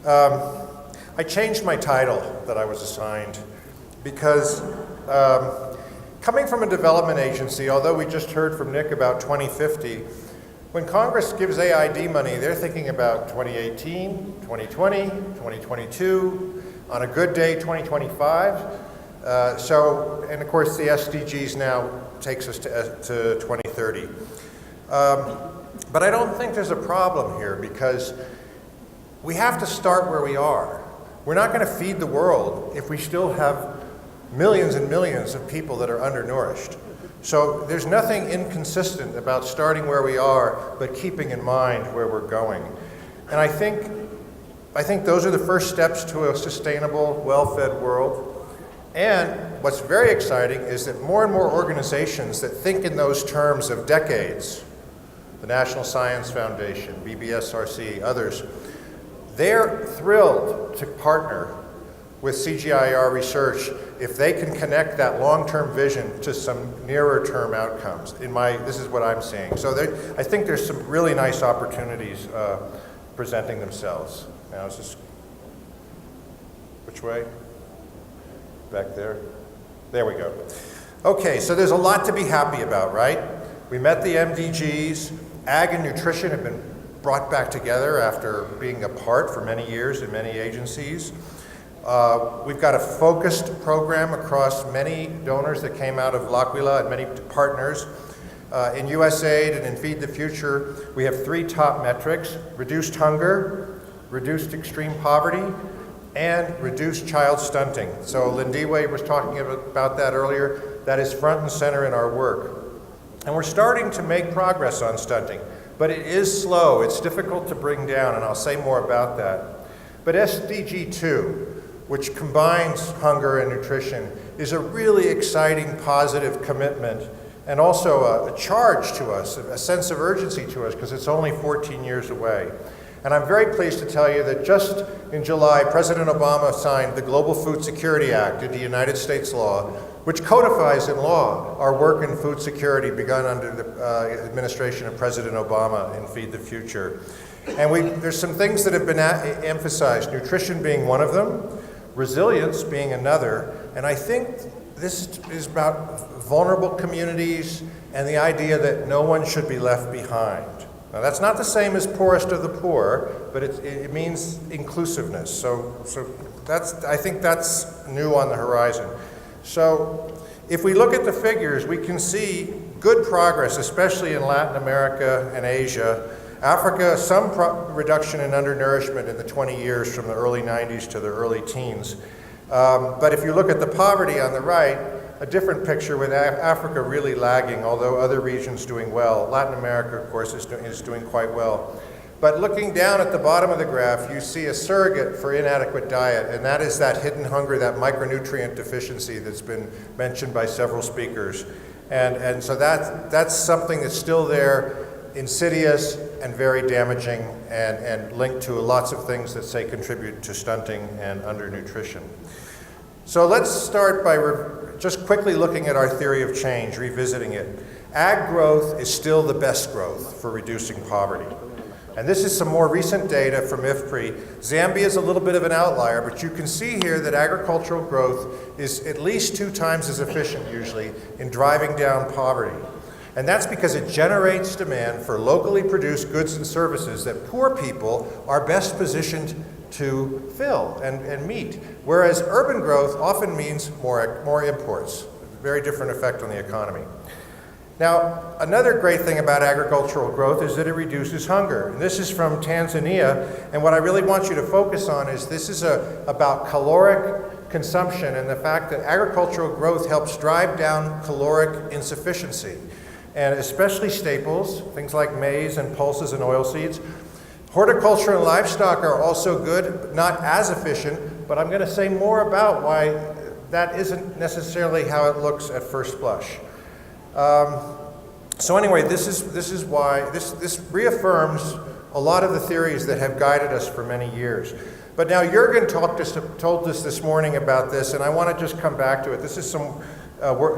I changed my title that I was assigned because coming from a development agency, although we just heard from Nick about 2050, when Congress gives AID money, they're thinking about 2018, 2020, 2022, on a good day, 2025. And of course the SDGs now takes us to 2030. But I don't think there's a problem here because we have to start where we are. We're not going to feed the world if we still have millions and millions of people that are undernourished. So there's nothing inconsistent about starting where we are, but keeping in mind where we're going. And I think those are the first steps to a sustainable, well-fed world. And what's very exciting is that more and more organizations that think in those terms of decades, the National Science Foundation, BBSRC, others, they're thrilled to partner with CGIAR research if they can connect that long-term vision to some nearer-term outcomes. This is what I'm seeing. So I think there's some really nice opportunities presenting themselves. Now, is this, which way? Back there? There we go. Okay, so there's a lot to be happy about, right? We met the MDGs. Ag and nutrition have been brought back together after being apart for many years in many agencies. We've got a focused program across many donors that came out of L'Aquila and many partners. In USAID and in Feed the Future, we have 3 top metrics: reduced hunger, reduced extreme poverty, and reduced child stunting. So Lindiwe was talking about that earlier. That is front and center in our work. And we're starting to make progress on stunting, but it is slow. It's difficult to bring down, and I'll say more about that. But SDG 2, which combines hunger and nutrition, is a really exciting, positive commitment, and also a charge to us, a sense of urgency to us, because it's only 14 years away. And I'm very pleased to tell you that just in July, President Obama signed the Global Food Security Act into United States law, which codifies in law our work in food security begun under the administration of President Obama in Feed the Future. And there's some things that have been emphasized, nutrition being one of them, resilience being another, and I think this is about vulnerable communities and the idea that no one should be left behind. Now that's not the same as poorest of the poor, but it means inclusiveness. So I think that's new on the horizon. So if we look at the figures, we can see good progress, especially in Latin America and Asia. Africa, some reduction in undernourishment in the 20 years from the early 90s to the early teens. But if you look at the poverty on the right, a different picture with Africa really lagging, although other regions doing well. Latin America, of course, is doing quite well. But looking down at the bottom of the graph, you see a surrogate for inadequate diet, and that is that hidden hunger, that micronutrient deficiency that's been mentioned by several speakers. And so that's something that's still there, insidious and very damaging, and linked to lots of things that say contribute to stunting and undernutrition. So let's start by just quickly looking at our theory of change, revisiting it. Ag growth is still the best growth for reducing poverty. And this is some more recent data from IFPRI. Zambia is a little bit of an outlier, but you can see here that agricultural growth is at least 2 times as efficient usually in driving down poverty. And that's because it generates demand for locally produced goods and services that poor people are best positioned to fill and meet. Whereas urban growth often means more imports. Very different effect on the economy. Now, another great thing about agricultural growth is that it reduces hunger. And this is from Tanzania, and what I really want you to focus on is this is about caloric consumption and the fact that agricultural growth helps drive down caloric insufficiency, and especially staples, things like maize and pulses and oilseeds. Horticulture and livestock are also good, but not as efficient, but I'm going to say more about why that isn't necessarily how it looks at first blush. So anyway, this is why this reaffirms a lot of the theories that have guided us for many years. But now Jürgen told us this morning about this, and I want to just come back to it. This is some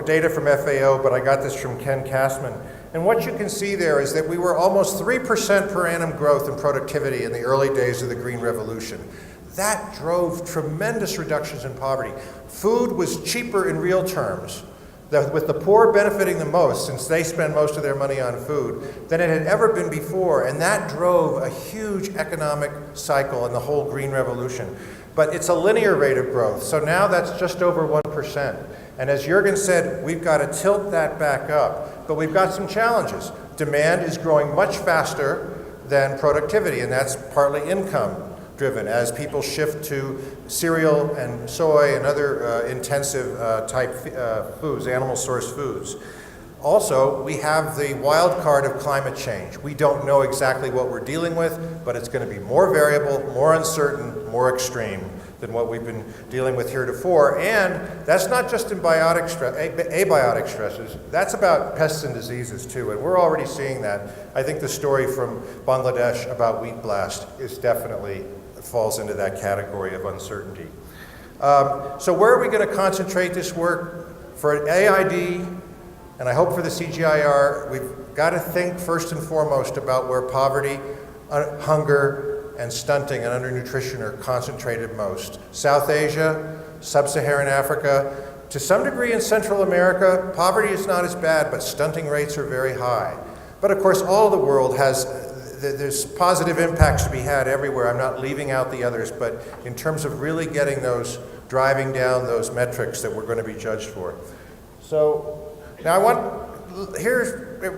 data from FAO, but I got this from Ken Kastman. And what you can see there is that we were almost 3% per annum growth in productivity in the early days of the Green Revolution. That drove tremendous reductions in poverty. Food was cheaper in real terms, with the poor benefiting the most, since they spend most of their money on food, than it had ever been before, and that drove a huge economic cycle in the whole Green Revolution. But it's a linear rate of growth, so now that's just over 1%. And as Jürgen said, we've got to tilt that back up, but we've got some challenges. Demand is growing much faster than productivity, and that's partly income driven as people shift to cereal and soy and other intensive type foods, animal source foods. Also, we have the wild card of climate change. We don't know exactly what we're dealing with, but it's going to be more variable, more uncertain, more extreme than what we've been dealing with heretofore. And that's not just in abiotic stresses, that's about pests and diseases too, and we're already seeing that. I think the story from Bangladesh about wheat blast is definitely falls into that category of uncertainty. So where are we going to concentrate this work? For AID, and I hope for the CGIAR, we've got to think first and foremost about where poverty, hunger, and stunting and undernutrition are concentrated most. South Asia, Sub-Saharan Africa, to some degree in Central America, poverty is not as bad, but stunting rates are very high. But of course, all the world there's positive impacts to be had everywhere. I'm not leaving out the others, but in terms of really getting driving down those metrics that we're going to be judged for. So now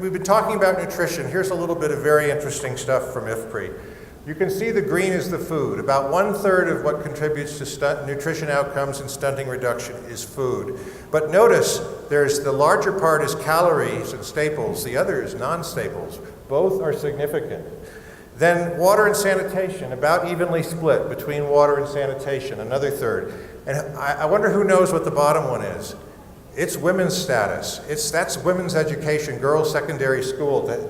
we've been talking about nutrition. Here's a little bit of very interesting stuff from IFPRI. You can see the green is the food. About 1/3 of what contributes to nutrition outcomes and stunting reduction is food. But notice the larger part is calories and staples, the other is non-staples. Both are significant. Then water and sanitation, about evenly split between water and sanitation, another 1/3. And I wonder who knows what the bottom one is. It's women's status. That's women's education, girls' secondary school, that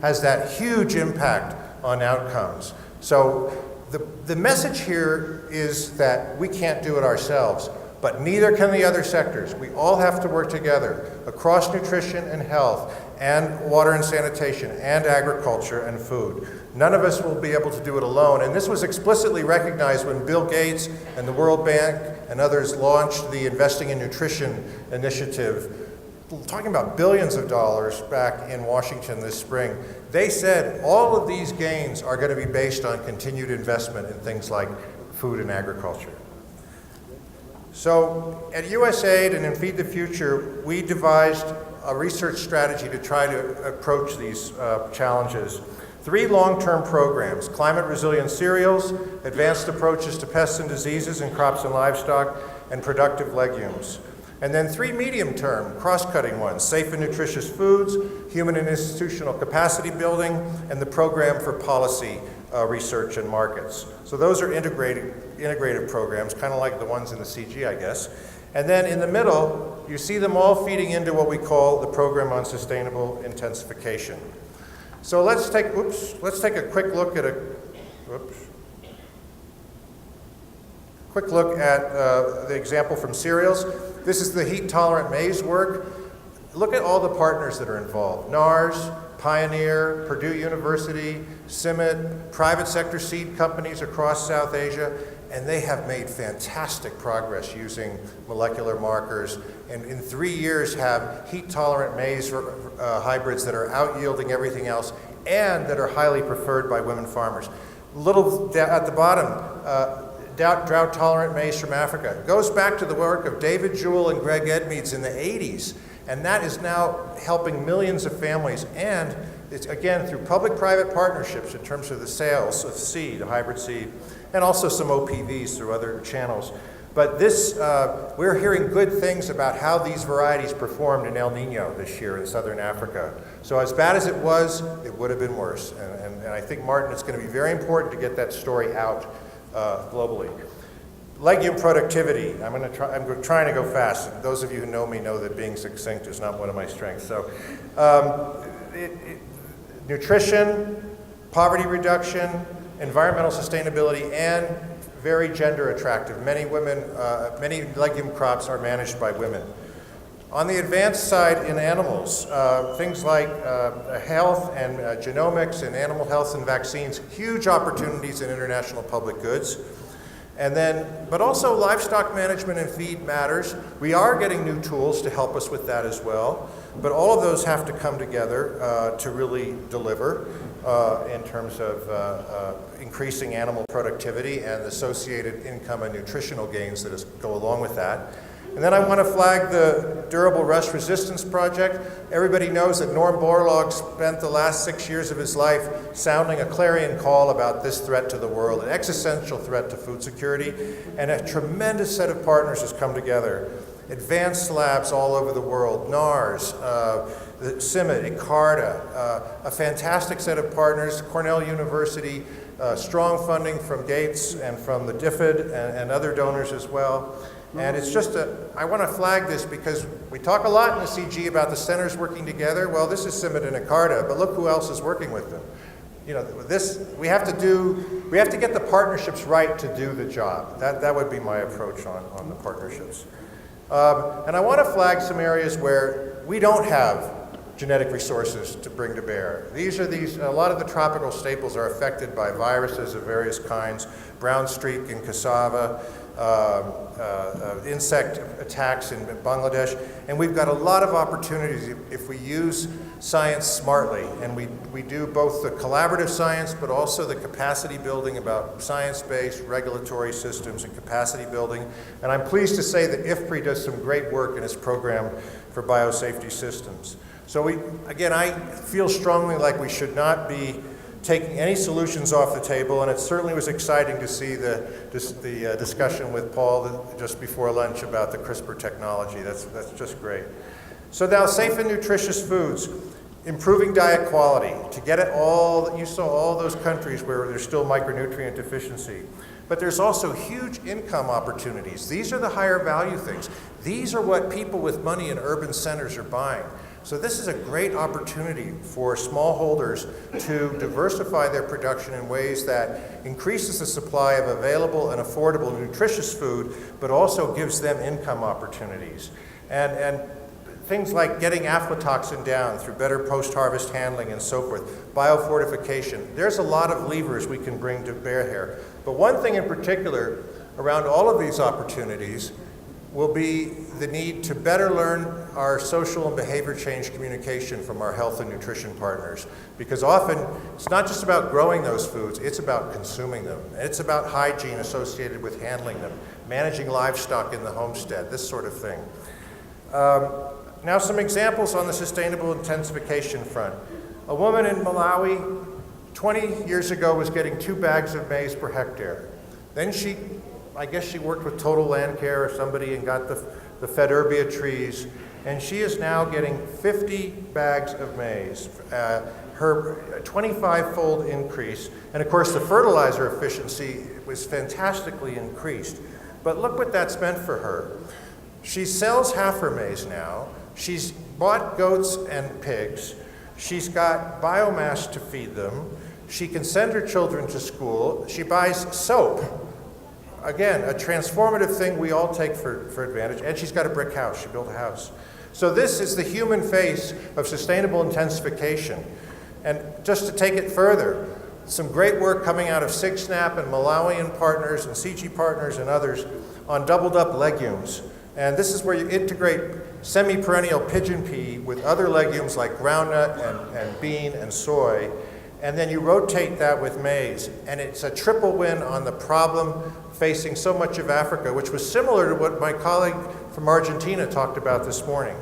has that huge impact on outcomes. So the message here is that we can't do it ourselves, but neither can the other sectors. We all have to work together across nutrition and health and water and sanitation and agriculture and food. None of us will be able to do it alone, and this was explicitly recognized when Bill Gates and the World Bank and others launched the Investing in Nutrition initiative, talking about billions of dollars back in Washington this spring. They said all of these gains are going to be based on continued investment in things like food and agriculture. So at USAID and in Feed the Future, we devised a research strategy to try to approach these challenges. 3 long-term programs: climate resilient cereals, advanced approaches to pests and diseases in crops and livestock, and productive legumes. And then 3 medium-term, cross-cutting ones: safe and nutritious foods, human and institutional capacity building, and the program for policy research and markets. So those are integrative programs, kind of like the ones in the CG, I guess. And then in the middle, you see them all feeding into what we call the Program on Sustainable Intensification. So let's take a quick look at the example from cereals. This is the heat-tolerant maize work. Look at all the partners that are involved: NARS, Pioneer, Purdue University, CIMMYT, private sector seed companies across South Asia, and they have made fantastic progress using molecular markers, and in 3 years have heat-tolerant maize hybrids that are out-yielding everything else and that are highly preferred by women farmers. At the bottom, drought-tolerant maize from Africa. It goes back to the work of David Jewell and Greg Edmeades in the 80s, and that is now helping millions of families, and it's again through public-private partnerships in terms of the sales of seed, hybrid seed, and also some OPVs through other channels. But we're hearing good things about how these varieties performed in El Nino this year in southern Africa. So as bad as it was, it would have been worse. And I think, Martin, it's going to be very important to get that story out globally. Legume productivity. I'm trying to go fast. Those of you who know me know that being succinct is not one of my strengths. So nutrition, poverty reduction, environmental sustainability, and very gender attractive. Many legume crops are managed by women. On the advanced side in animals, things like health and genomics and animal health and vaccines, huge opportunities in international public goods. But also livestock management and feed matters. We are getting new tools to help us with that as well. But all of those have to come together to really deliver in terms of increasing animal productivity and associated income and nutritional gains that go along with that. And then I want to flag the Durable Rust Resistance Project. Everybody knows that Norm Borlaug spent the last 6 years of his life sounding a clarion call about this threat to the world, an existential threat to food security, and a tremendous set of partners has come together. Advanced labs all over the world, NARS, the CIMMYT, ICARDA, a fantastic set of partners, Cornell University, strong funding from Gates and from the DFID and other donors as well. And it's just I want to flag this because we talk a lot in the CG about the centers working together. Well, this is CIMMYT and ICARDA, but look who else is working with them. You know, we have to get the partnerships right to do the job. That would be my approach on the partnerships. And I want to flag some areas where we don't have genetic resources to bring to bear. A lot of the tropical staples are affected by viruses of various kinds, brown streak in cassava, insect attacks in Bangladesh, and we've got a lot of opportunities if we use science smartly, and we do both the collaborative science but also the capacity building about science-based regulatory systems and capacity building. And I'm pleased to say that IFPRI does some great work in its program for biosafety systems. So I feel strongly like we should not be taking any solutions off the table, and it certainly was exciting to see the discussion with Paul just before lunch about the CRISPR technology. That's just great. So now, safe and nutritious foods, improving diet quality, to get at you saw all those countries where there's still micronutrient deficiency. But there's also huge income opportunities. These are the higher value things. These are what people with money in urban centers are buying. So this is a great opportunity for smallholders to diversify their production in ways that increases the supply of available and affordable nutritious food, but also gives them income opportunities. And things like getting aflatoxin down through better post-harvest handling and so forth, biofortification. There's a lot of levers we can bring to bear here. But one thing in particular around all of these opportunities will be the need to better learn our social and behavior change communication from our health and nutrition partners. Because often, it's not just about growing those foods, it's about consuming them. It's about hygiene associated with handling them, managing livestock in the homestead, this sort of thing. Now some examples on the sustainable intensification front. A woman in Malawi 20 years ago was getting 2 bags of maize per hectare. Then I guess she worked with Total Land Care or somebody and got the Federbia trees, and she is now getting 50 bags of maize, her 25-fold increase, and of course the fertilizer efficiency was fantastically increased. But look what that's meant for her. She sells half her maize now, she's bought goats and pigs, she's got biomass to feed them, she can send her children to school, she buys soap. Again, a transformative thing we all take for advantage, and she's got a brick house. She built a house. So this is the human face of sustainable intensification. And just to take it further, some great work coming out of SIGSNAP and Malawian partners and CG partners and others on doubled up legumes. And this is where you integrate semi-perennial pigeon pea with other legumes like groundnut and bean and soy, and then you rotate that with maize. And it's a triple win on the problem facing so much of Africa, which was similar to what my colleague from Argentina talked about this morning.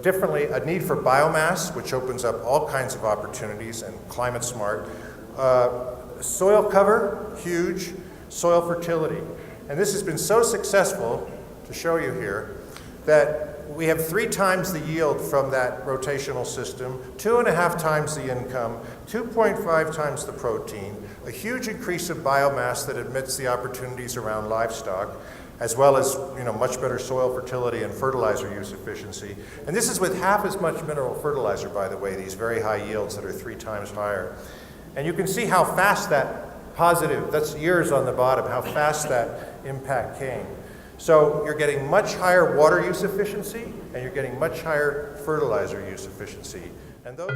Differently, a need for biomass, which opens up all kinds of opportunities, and climate smart. Soil cover, huge. Soil fertility. And this has been so successful, to show you here, that we have 3 times the yield from that rotational system, 2.5 times the income, 2.5 times the protein, a huge increase of biomass that admits the opportunities around livestock, as well as much better soil fertility and fertilizer use efficiency. And this is with half as much mineral fertilizer, by the way, these very high yields that are 3 times higher. And you can see how fast that positive, that's years on the bottom, how fast that impact came. So you're getting much higher water use efficiency, and you're getting much higher fertilizer use efficiency. And those